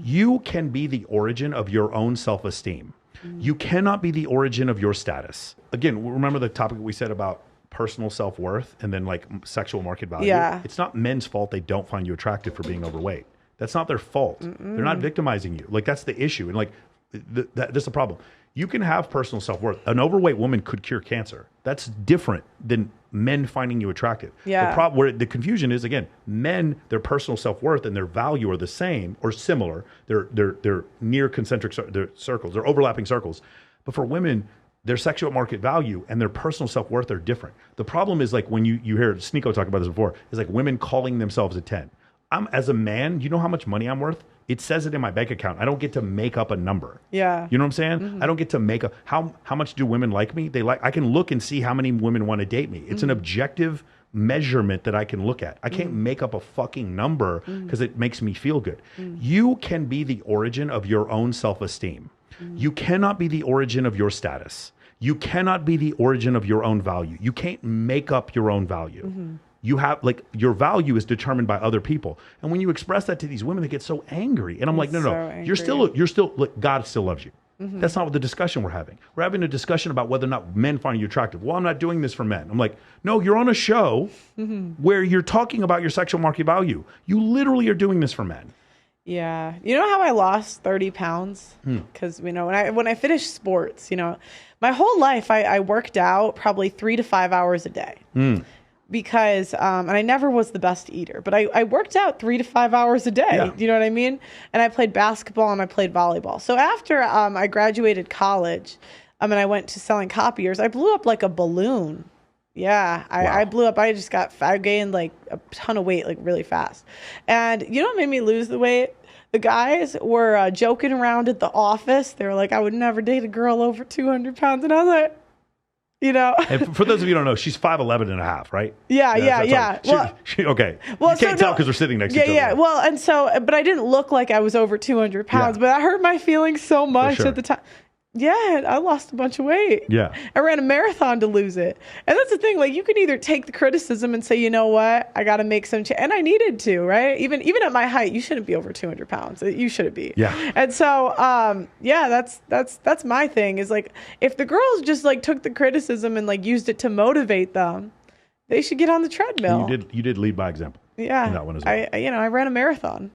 You can be the origin of your own self-esteem. You cannot be the origin of your status. Again, remember the topic we said about personal self-worth and then like sexual market value? Yeah. It's not men's fault they don't find you attractive for being overweight. That's not their fault. They're not victimizing you. Like, that's the issue. And like, that's the problem. You can have personal self-worth. An overweight woman could cure cancer. That's different than men finding you attractive. Yeah. The problem, where the confusion is, again, men, their personal self-worth and their value are the same or similar. They're near concentric circles. They're overlapping circles. But for women, their sexual market value and their personal self-worth are different. The problem is, like, when you hear Sneeko talk about this before, is like women calling themselves a 10. As a man, you know how much money I'm worth? It says it in my bank account. I don't get to make up a number. Yeah. You know what I'm saying? I don't get to make how much do women like me? I can look and see how many women want to date me. It's an objective measurement that I can look at. I can't make up a fucking number because it makes me feel good. You can be the origin of your own self-esteem. You cannot be the origin of your status. You cannot be the origin of your own value. You can't make up your own value. You have, like, your value is determined by other people. And when you express that to these women, they get so angry. And I'm like, no, you're still, look, God still loves you. That's not what the discussion we're having. We're having a discussion about whether or not men find you attractive. Well, I'm not doing this for men. I'm like, no, you're on a show where you're talking about your sexual market value. You literally are doing this for men. Yeah. You know how I lost 30 pounds? Because, you know, when I finished sports, you know, my whole life I worked out probably 3 to 5 hours a day. Because, and I never was the best eater, but I worked out 3 to 5 hours a day. Yeah. You know what I mean? And I played basketball and I played volleyball. So after I graduated college, and I went to selling copiers, I blew up like a balloon. Yeah, I blew up. I gained like a ton of weight, like really fast. And you know what made me lose the weight? The guys were joking around at the office. They were like, I would never date a girl over 200 pounds. And I was like, you know. And for those of you who don't know, she's 5'11" and a half, right? Yeah. Well, okay. Well, you can't tell because we're sitting next to each other. Yeah. Well, and so, but I didn't look like I was over 200 pounds, but I hurt my feelings so much at the time. Yeah, I lost a bunch of weight. Yeah. I ran a marathon to lose it. And that's the thing, like, you can either take the criticism and say, you know what, I got to make some change. And I needed to, right? Even at my height, you shouldn't be over 200 pounds. You shouldn't be. Yeah. And so, that's my thing is, like, if the girls just, like, took the criticism and, like, used it to motivate them, they should get on the treadmill. You did lead by example. Yeah. In that one as well. I ran a marathon.